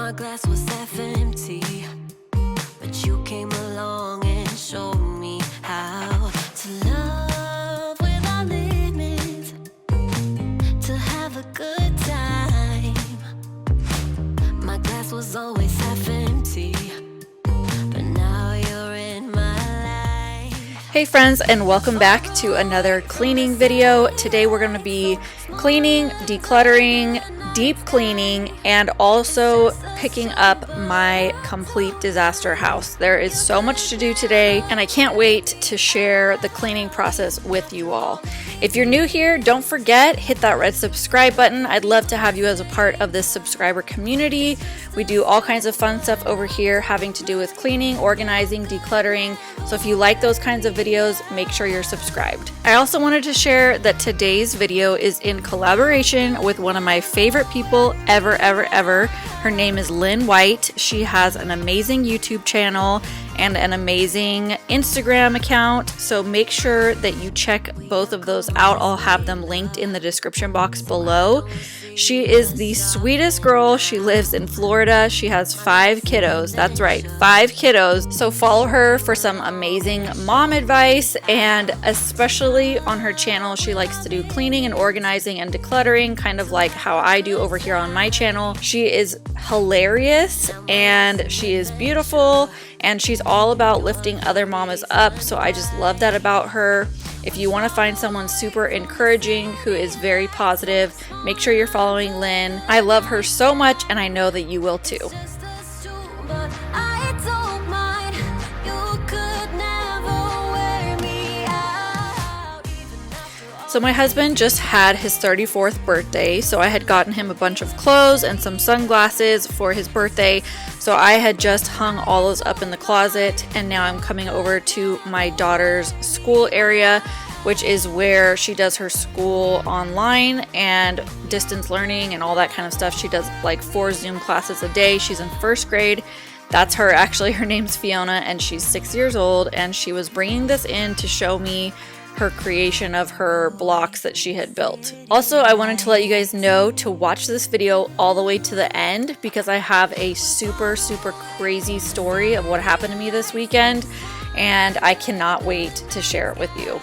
My glass was half empty, but you came along and showed me how to love without limits, to have a good time. My glass was always half empty, but now you're in my life. Hey friends, and welcome back to another cleaning video. Today we're going to be cleaning, decluttering, deep cleaning, and also picking up my complete disaster house. There is so much to do today, and I can't wait to share the cleaning process with you all. If you're new here, don't forget, hit that red subscribe button. I'd love to have you as a part of this subscriber community. We do all kinds of fun stuff over here having to do with cleaning, organizing, decluttering. So if you like those kinds of videos, make sure you're subscribed. I also wanted to share that today's video is in collaboration with one of my favorite people ever. Her name is Lynn White. She has an amazing YouTube channel and an amazing Instagram account, so make sure that you check both of those out. I'll have them linked in the description box below. She is the sweetest girl. She lives in Florida. She has 5 kiddos. That's right, 5 kiddos. So follow her for some amazing mom advice, and especially on her channel, she likes to do cleaning and organizing and decluttering, kind of like how I do over here on my channel. She is hilarious and she is beautiful, and she's all about lifting other mamas up. So I just love that about her. If you want to find someone super encouraging who is very positive, make sure you're following Lynn. I love her so much, and I know that you will too. So my husband just had his 34th birthday, so I had gotten him a bunch of clothes and some sunglasses for his birthday. So I had just hung all those up in the closet, and now I'm coming over to my daughter's school area, which is where she does her school online and distance learning and all that kind of stuff. She does like 4 Zoom classes a day. She's in 1st grade. That's her, actually. Her name's Fiona, and she's 6 years old, and she was bringing this in to show me her creation of her blocks that she had built. Also, I wanted to let you guys know to watch this video all the way to the end, because I have a super crazy story of what happened to me this weekend, and I cannot wait to share it with you.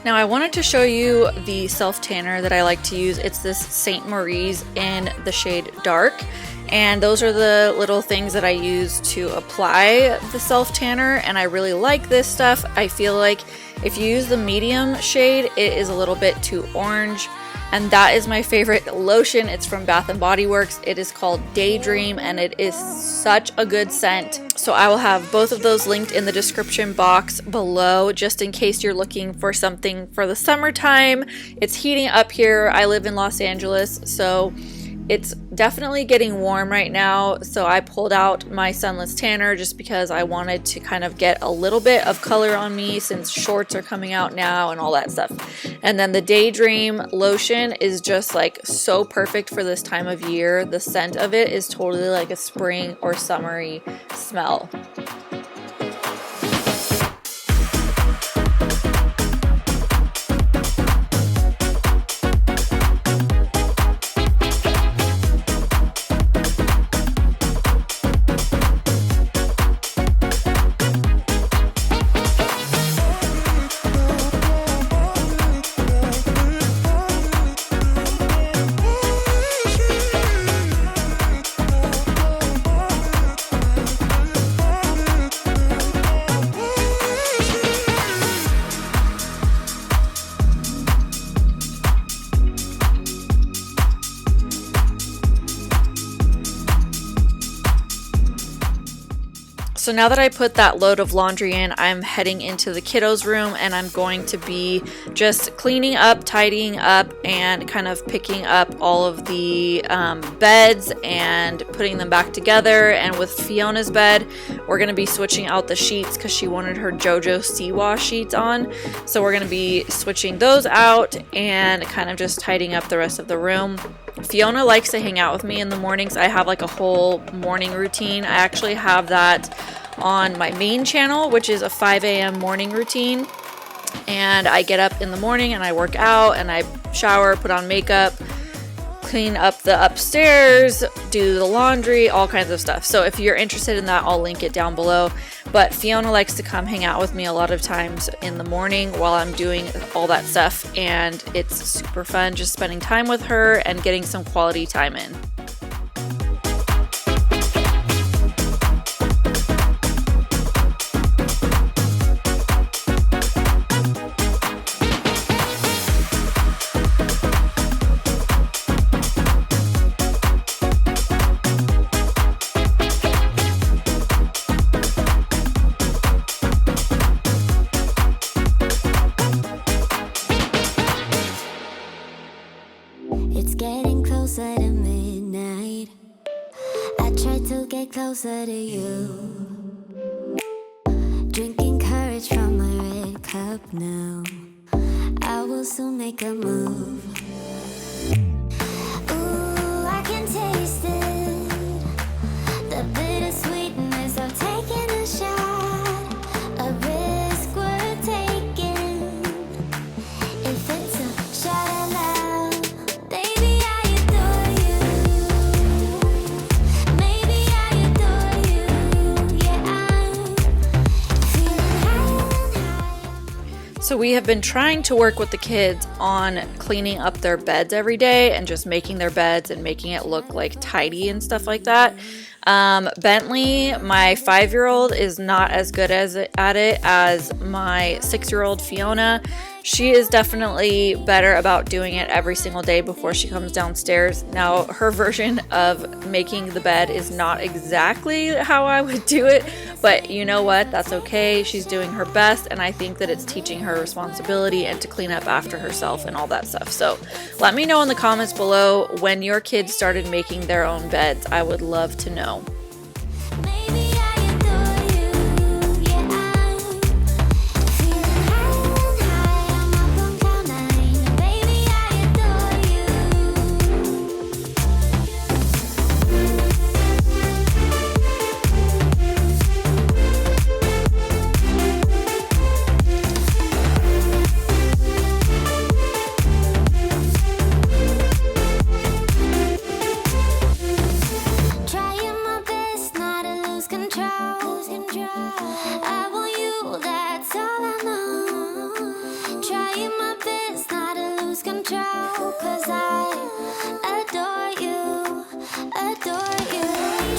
Now I wanted to show you the self tanner that I like to use. It's this St. Marie's in the shade Dark, and those are the little things that I use to apply the self tanner, and I really like this stuff. I feel like if you use the medium shade, it is a little bit too orange, and that is my favorite lotion. It's from Bath & Body Works. It is called Daydream, and it is such a good scent. So I will have both of those linked in the description box below, just in case you're looking for something for the summertime. It's heating up here. I live in Los Angeles, so it's definitely getting warm right now. So I pulled out my sunless tanner just because I wanted to kind of get a little bit of color on me, since shorts are coming out now and all that stuff. And then the Daydream lotion is just like so perfect for this time of year. The scent of it is totally like a spring or summery smell. So now that I put that load of laundry in, I'm heading into the kiddos' room, and I'm going to be just cleaning up, tidying up, and kind of picking up all of the beds and putting them back together. And with Fiona's bed, we're going to be switching out the sheets because she wanted her JoJo Siwa sheets on. So we're going to be switching those out and kind of just tidying up the rest of the room. Fiona likes to hang out with me in the mornings. I have like a whole morning routine. I actually have that on my main channel, which is a 5 a.m. morning routine. And I get up in the morning and I work out and I shower, put on makeup, clean up the upstairs, do the laundry, all kinds of stuff. So if you're interested in that, I'll link it down below. But Fiona likes to come hang out with me a lot of times in the morning while I'm doing all that stuff, and it's super fun just spending time with her and getting some quality time in. It's getting closer to midnight. I try to get closer to you. Drinking courage from my red cup now. I will soon make a move. Ooh, I can taste it. The bittersweetness of taking a shot. A risk worth taking. If it's a shot at love, baby, I adore you. Maybe I adore you. Yeah, I'm feeling high. So we have been trying to work with the kids on cleaning up their beds every day and just making their beds and making it look like tidy and stuff like that. Bentley, my 5-year-old, is not as good at it as my 6-year-old Fiona. She is definitely better about doing it every single day before she comes downstairs. Now, her version of making the bed is not exactly how I would do it, but you know what? That's okay. She's doing her best, and I think that it's teaching her responsibility and to clean up after herself and all that stuff. So let me know in the comments below when your kids started making their own beds. I would love to know. Maybe I adore you. Yeah, I'm feeling high. I'm up on cloud nine. Baby, I adore you. Trying my best not to lose control. I want you, that's all I know. Trying my best not to lose control. 'Cause I adore you, adore you.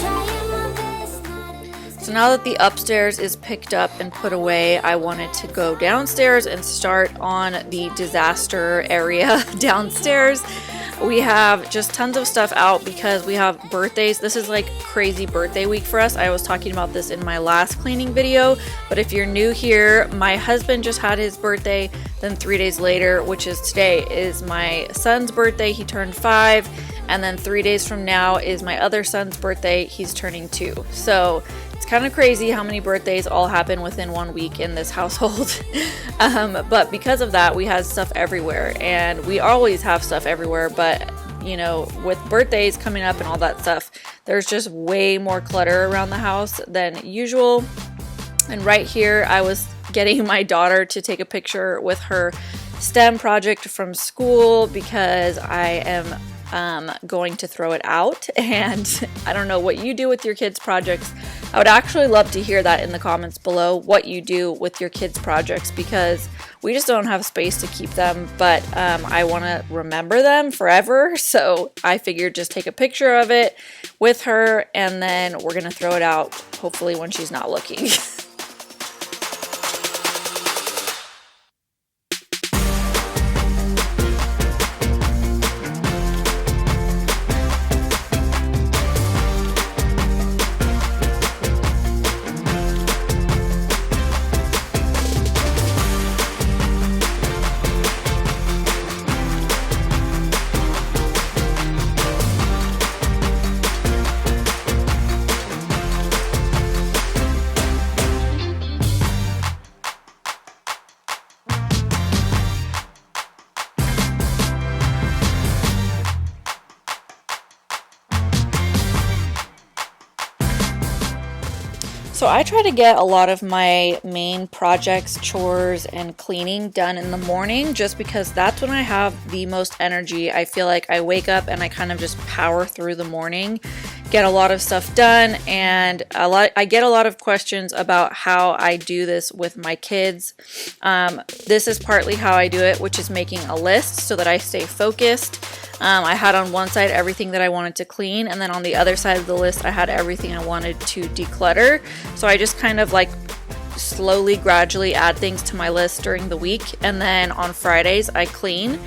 Trying my best not to lose So now that the upstairs is picked up and put away, I wanted to go downstairs and start on the disaster area downstairs. We have just tons of stuff out because we have birthdays. This is like crazy birthday week for us. I was talking about this in my last cleaning video, but if you're new here, my husband just had his birthday. Then 3 days later, which is today, is my son's birthday. He turned 5. And then 3 days from now is my other son's birthday. He's turning 2. So it's kind of crazy how many birthdays all happen within 1 week in this household. But because of that, we had stuff everywhere, and we always have stuff everywhere. But you know, with birthdays coming up and all that stuff, there's just way more clutter around the house than usual. And right here, I was getting my daughter to take a picture with her STEM project from school because I am going to throw it out, and I don't know what you do with your kids' projects. I would actually love to hear that in the comments below, what you do with your kids' projects, because we just don't have space to keep them, but I want to remember them forever, so I figured just take a picture of it with her, and then we're going to throw it out, hopefully when she's not looking. So I try to get a lot of my main projects, chores, and cleaning done in the morning just because that's when I have the most energy. I feel like I wake up and I kind of just power through the morning, get a lot of stuff done, and I get a lot of questions about how I do this with my kids. This is partly how I do it, which is making a list so that I stay focused. I had on one side everything that I wanted to clean, and then on the other side of the list I had everything I wanted to declutter. So I just kind of like slowly, gradually add things to my list during the week, and then on Fridays I clean.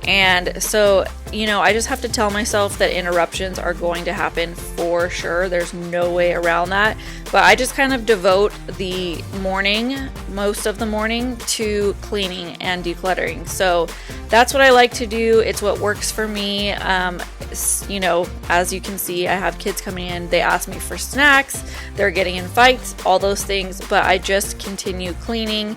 And so, you know, I just have to tell myself that interruptions are going to happen for sure. There's no way around that. But I just kind of devote the morning, most of the morning, to cleaning and decluttering. So that's what I like to do. It's what works for me. You know, as you can see, I have kids coming in. They ask me for snacks. They're getting in fights, all those things. But I just continue cleaning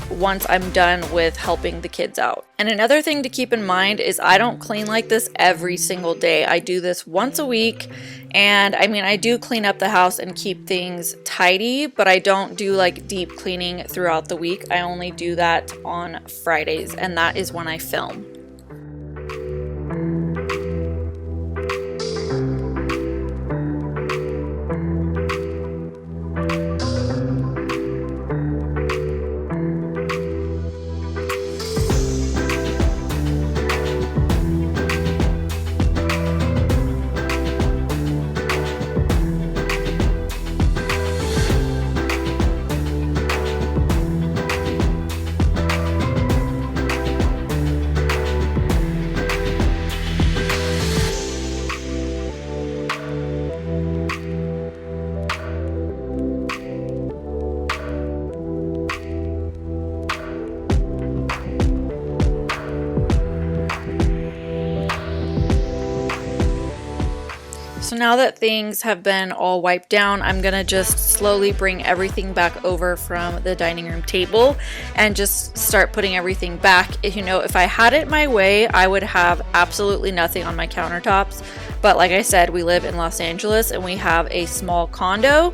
once I'm done with helping the kids out. And another thing to keep in mind is I don't clean like this every single day. I do this once a week, and I mean, I do clean up the house and keep things tidy, but I don't do like deep cleaning throughout the week. I only do that on Fridays, and that is when I film. So now that things have been all wiped down, I'm gonna just slowly bring everything back over from the dining room table and just start putting everything back. You know, if I had it my way, I would have absolutely nothing on my countertops. But like I said, we live in Los Angeles and we have a small condo.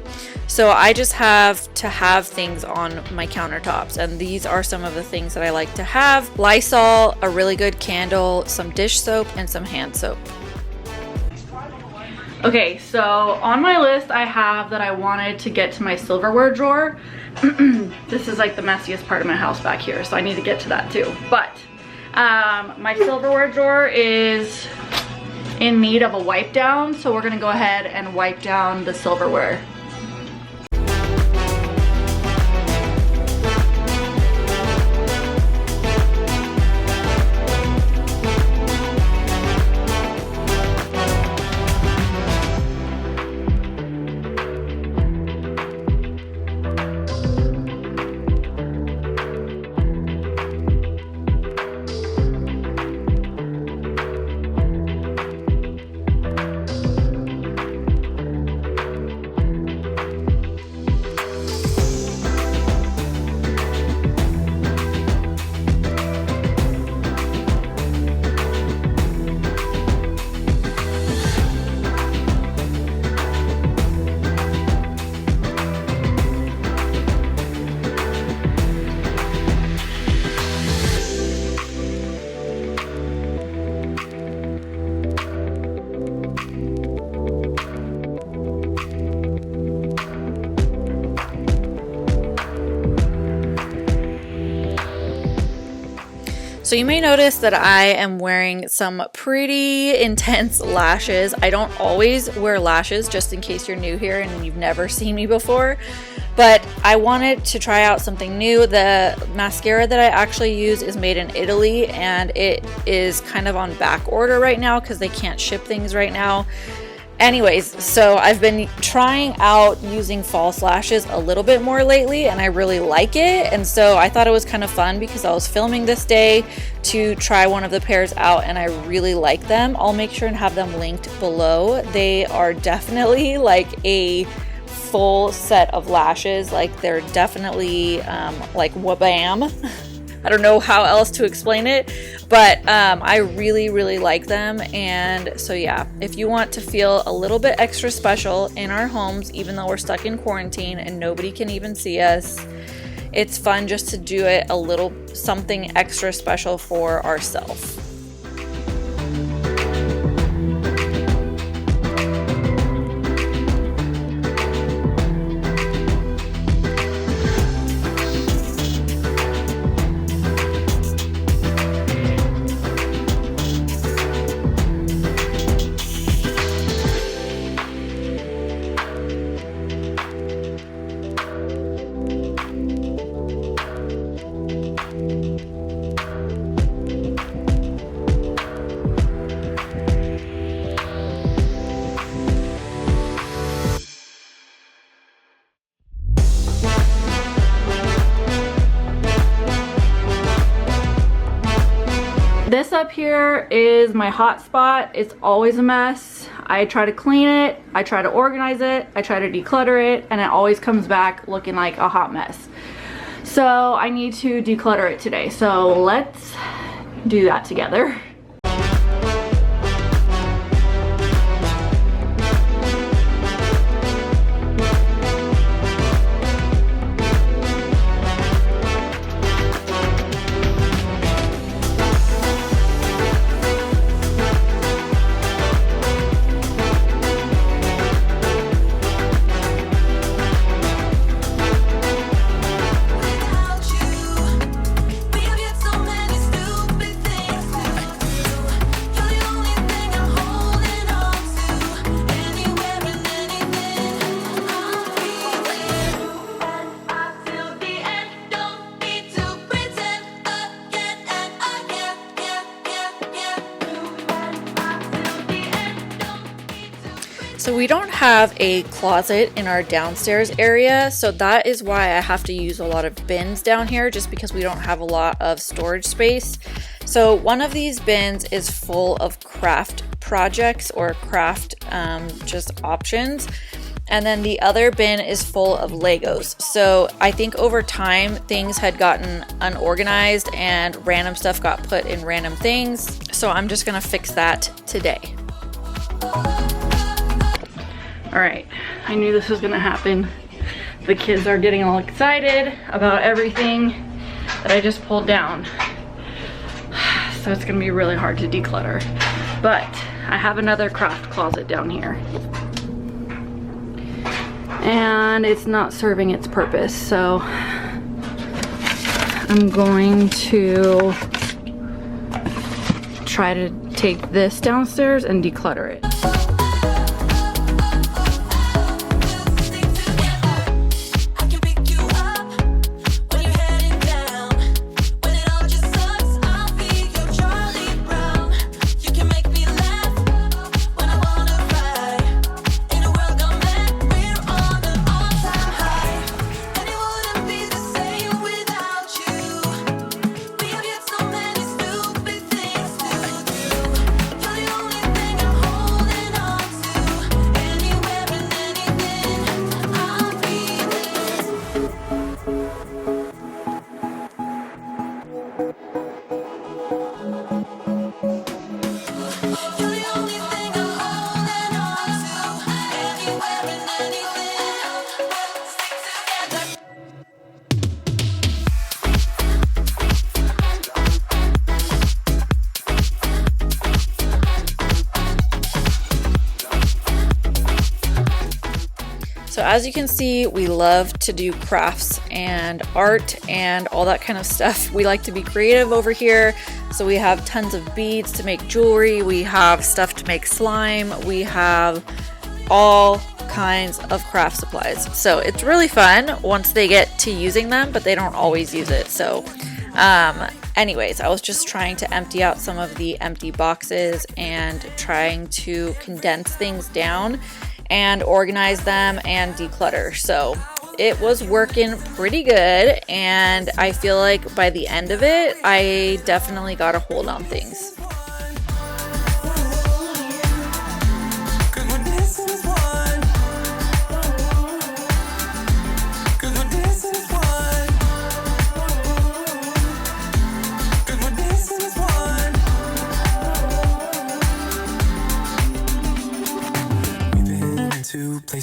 So I just have to have things on my countertops. And these are some of the things that I like to have: Lysol, a really good candle, some dish soap, and some hand soap. Okay, so on my list I have that I wanted to get to my silverware drawer. This is like the messiest part of my house back here, so I need to get to that too. But my silverware drawer is in need of a wipe down, so we're gonna go ahead and wipe down the silverware. So you may notice that I am wearing some pretty intense lashes. I don't always wear lashes, just in case you're new here and you've never seen me before. But I wanted to try out something new. The mascara that I actually use is made in Italy, and it is kind of on back order right now because they can't ship things right now. Anyways, so I've been trying out using false lashes a little bit more lately, and I really like it. And so I thought it was kind of fun because I was filming this day to try one of the pairs out, and I really like them. I'll make sure and have them linked below. They are definitely like a full set of lashes. Like, they're definitely like wabam. I don't know how else to explain it, but I really, really like them. And so yeah, if you want to feel a little bit extra special in our homes, even though we're stuck in quarantine and nobody can even see us, it's fun just to do it a little something extra special for ourselves. This up here is my hot spot. It's always a mess. I try to clean it, I try to organize it, I try to declutter it, and it always comes back looking like a hot mess. So I need to declutter it today. So let's do that together. So we don't have a closet in our downstairs area, so that is why I have to use a lot of bins down here, just because we don't have a lot of storage space. So one of these bins is full of craft projects or craft just options, and then the other bin is full of Legos. So I think over time things had gotten unorganized and random stuff got put in random things, so I'm just gonna fix that today. All right, I knew this was gonna happen. The kids are getting all excited about everything that I just pulled down. So it's gonna be really hard to declutter. But I have another craft closet down here. And it's not serving its purpose, so I'm going to try to take this downstairs and declutter it. So as you can see, we love to do crafts and art and all that kind of stuff. We like to be creative over here. So we have tons of beads to make jewelry. We have stuff to make slime. We have all kinds of craft supplies. So it's really fun once they get to using them, but they don't always use it. So anyways, I was just trying to empty out some of the empty boxes and trying to condense things down and organize them and declutter. So it was working pretty good, and I feel like by the end of it, I definitely got a hold on things.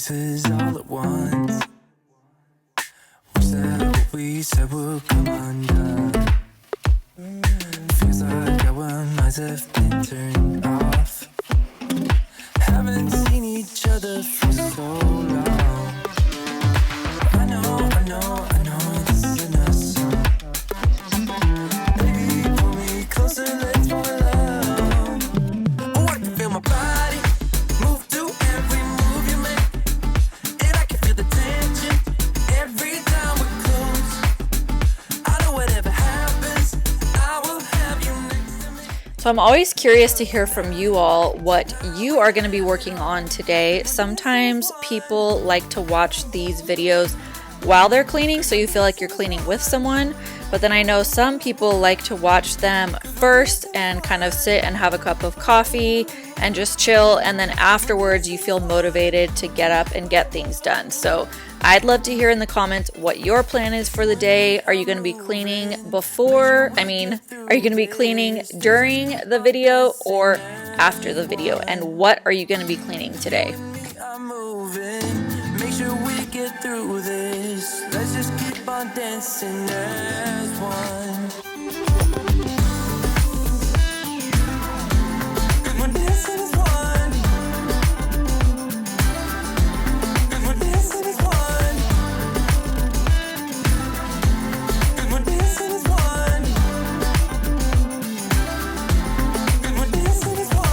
places all at once. Wish that what we said would come undone. Feels like our minds have been turned off. Haven't seen each other for so long. I know this isn't a song. Baby, pull me closer, let's fall in love. Oh, I can feel my body move to every move you make, and I can feel the tension every time we're close. I know whatever happens, I will have you next to me. So I'm always curious to hear from you all what you are going to be working on today. Sometimes people like to watch these videos while they're cleaning, so you feel like you're cleaning with someone. But then I know some people like to watch them first and kind of sit and have a cup of coffee and just chill, and then afterwards you feel motivated to get up and get things done. So I'd love to hear in the comments what your plan is for the day. Are you going to be cleaning before? Are you going to be cleaning during the video or after the video? And what are you going to be cleaning today? I'm moving, make sure we get through this. Let's just keep on dancing as one. 'Cause we're dancing as one. 'Cause we're dancing as one. 'Cause we're dancing as one. 'Cause we're dancing as one.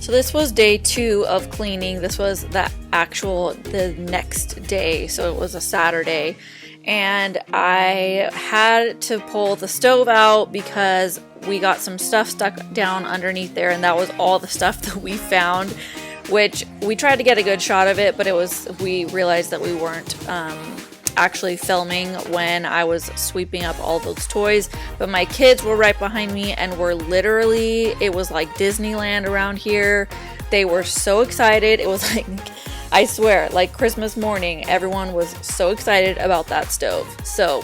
This was day 2 of cleaning. This was the next day, so it was a Saturday, and I had to pull the stove out because we got some stuff stuck down underneath there, and that was all the stuff that we found, which we tried to get a good shot of it, but we realized that we weren't actually filming when I was sweeping up all those toys. But my kids were right behind me and it was like Disneyland around here. They were so excited. It was like, I swear, like Christmas morning, everyone was so excited about that stove. So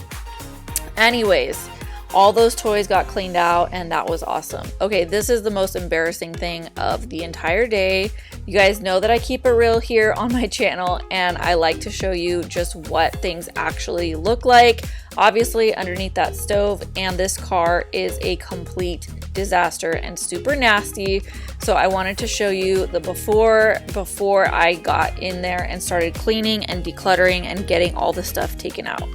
anyways, all those toys got cleaned out and that was awesome. Okay, this is the most embarrassing thing of the entire day. You guys know that I keep it real here on my channel, and I like to show you just what things actually look like. Obviously, underneath that stove and this car is a complete disaster and super nasty. So I wanted to show you the before I got in there and started cleaning and decluttering and getting all the stuff taken out.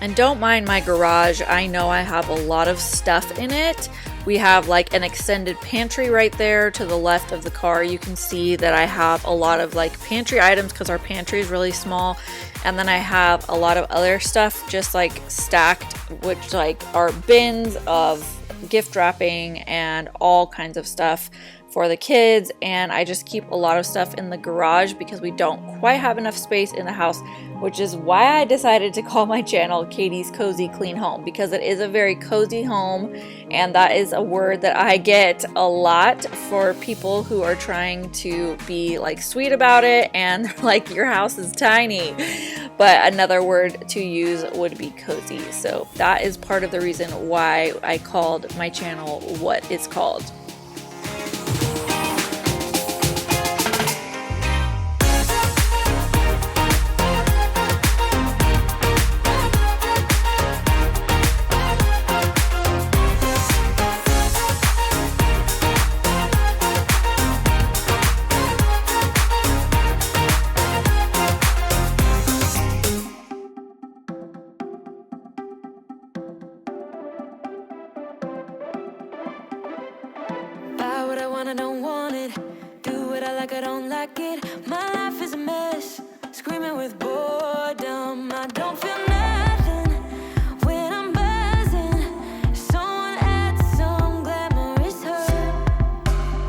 And don't mind my garage. I know I have a lot of stuff in it. We have like an extended pantry right there to the left of the car. You can see that I have a lot of like pantry items because our pantry is really small. And then I have a lot of other stuff just like stacked, which like are bins of gift wrapping and all kinds of stuff for the kids. And I just keep a lot of stuff in the garage because we don't quite have enough space in the house, which is why I decided to call my channel Katie's Cozy Clean Home, because it is a very cozy home, and that is a word that I get a lot for people who are trying to be like sweet about it and they're like, your house is tiny. But another word to use would be cozy. So that is part of the reason why I called my channel what it's called. want, I don't want it. Do what I like, I don't like it. My life is a mess, screaming with boredom. I don't feel nothing when I'm buzzing. Someone adds some glamorous hurt.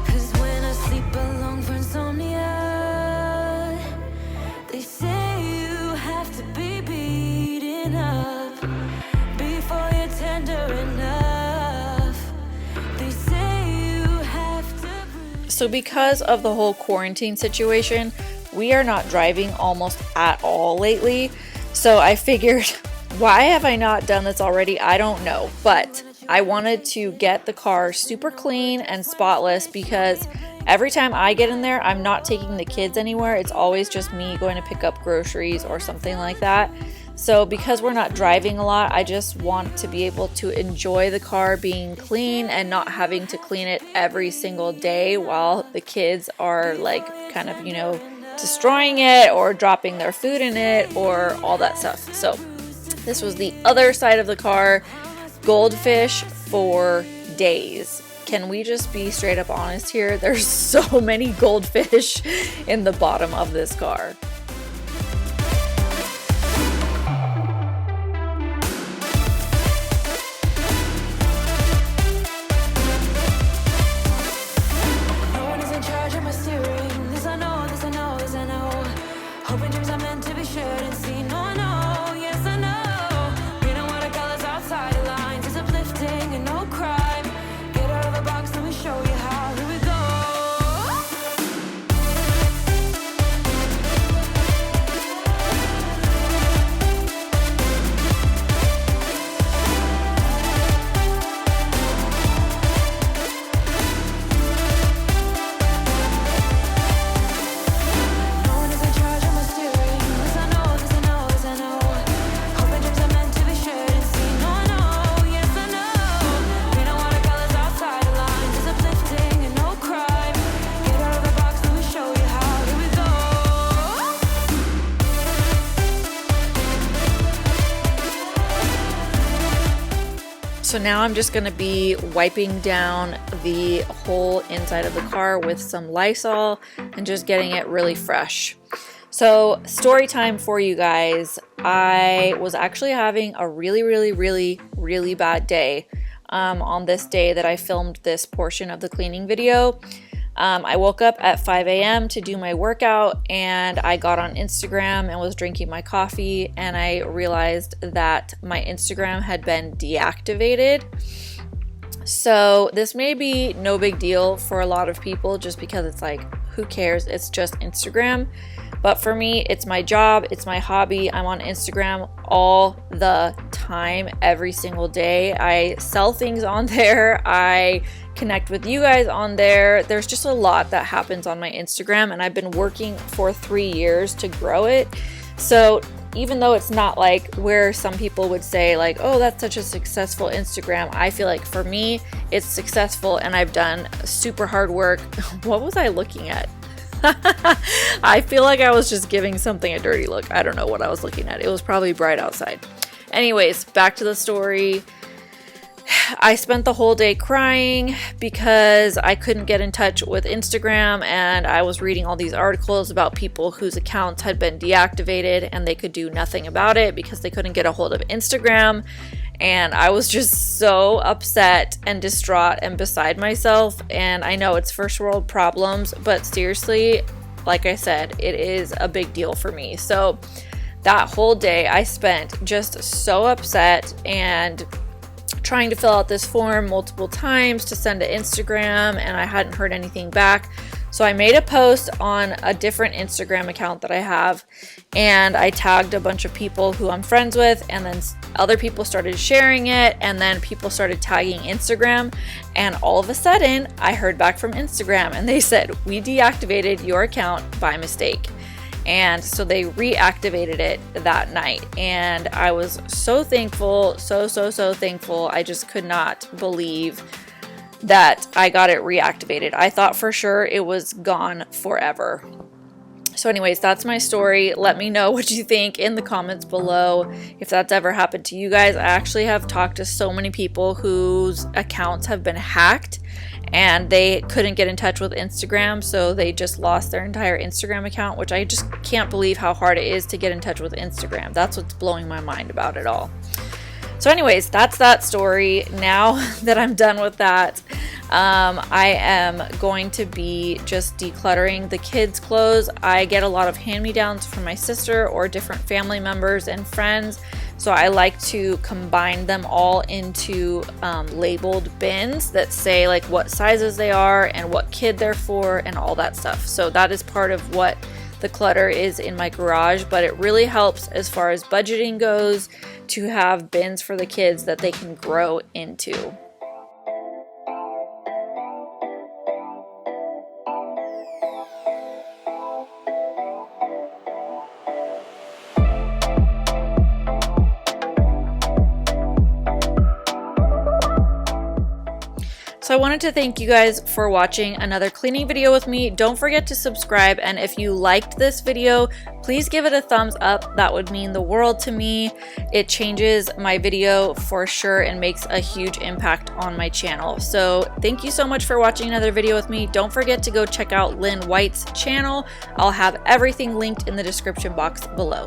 'Cause when I sleep alone for insomnia, they say you have to be beaten up before you're tender enough. They say you have to breathe. So because of the whole quarantine situation, we are not driving almost at all lately. So I figured, why have I not done this already? I don't know. But I wanted to get the car super clean and spotless because every time I get in there, I'm not taking the kids anywhere. It's always just me going to pick up groceries or something like that. So because we're not driving a lot, I just want to be able to enjoy the car being clean and not having to clean it every single day while the kids are like kind of, destroying it or dropping their food in it or all that stuff. So this was the other side of the car. Goldfish for days. Can we just be straight up honest here? There's so many goldfish in the bottom of this car. No one is in charge of my steering. This I know, this I know, this I know. Hoping dreams are meant to be shared and seen. No, I know, yes I know. Green and watercolors outside the lines is uplifting and no crime. Get out of the box, let me show you how. Here we go. No one is in charge of my steering. This I know, this I know, this I know. Hoping dreams are meant to be shared and seen. No, I know, yes I know. Green and watercolors outside the lines is uplifting and no crime. Get out of the box, let me show you how. Here we go. So now I'm just going to be wiping down the whole inside of the car with some Lysol and just getting it really fresh. So story time for you guys. I was actually having a really bad day on this day that I filmed this portion of the cleaning video. I woke up at 5 a.m. to do my workout, and I got on Instagram and was drinking my coffee, and I realized that my Instagram had been deactivated. So this may be no big deal for a lot of people just because it's like, who cares? It's just Instagram. But for me, it's my job, it's my hobby. I'm on Instagram all the time, every single day. I sell things on there. I connect with you guys on there. There's just a lot that happens on my Instagram, and I've been working for 3 years to grow it. So even though it's not like where some people would say like, oh, that's such a successful Instagram, I feel like for me, it's successful and I've done super hard work. What was I looking at? I feel like I was just giving something a dirty look. I don't know what I was looking at. It was probably bright outside. Anyways, back to the story. I spent the whole day crying because I couldn't get in touch with Instagram, and I was reading all these articles about people whose accounts had been deactivated and they could do nothing about it because they couldn't get a hold of Instagram. And I was just so upset and distraught and beside myself. And I know it's first world problems, but seriously, like I said, it is a big deal for me. So that whole day I spent just so upset and trying to fill out this form multiple times to send to Instagram, and I hadn't heard anything back. So I made a post on a different Instagram account that I have, and I tagged a bunch of people who I'm friends with, and then other people started sharing it, and then people started tagging Instagram, and all of a sudden I heard back from Instagram and they said, we deactivated your account by mistake. And so they reactivated it that night, and I was so thankful, so thankful. I just could not believe that I got it reactivated. I thought for sure it was gone forever. So anyways, that's my story. Let me know what you think in the comments below if that's ever happened to you guys. I actually have talked to so many people whose accounts have been hacked and they couldn't get in touch with Instagram, so they just lost their entire Instagram account, which I just can't believe how hard it is to get in touch with Instagram. That's what's blowing my mind about it all. So anyways, that's that story. Now that I'm done with that, I am going to be just decluttering the kids' clothes. I get a lot of hand-me-downs from my sister or different family members and friends, so I like to combine them all into labeled bins that say like what sizes they are and what kid they're for and all that stuff. So that is part of what the clutter is in my garage, but it really helps as far as budgeting goes to have bins for the kids that they can grow into. So I wanted to thank you guys for watching another cleaning video with me. Don't forget to subscribe, and if you liked this video, please give it a thumbs up. That would mean the world to me. It changes my video for sure and makes a huge impact on my channel. So thank you so much for watching another video with me. Don't forget to go check out Lynn White's channel. I'll have everything linked in the description box below.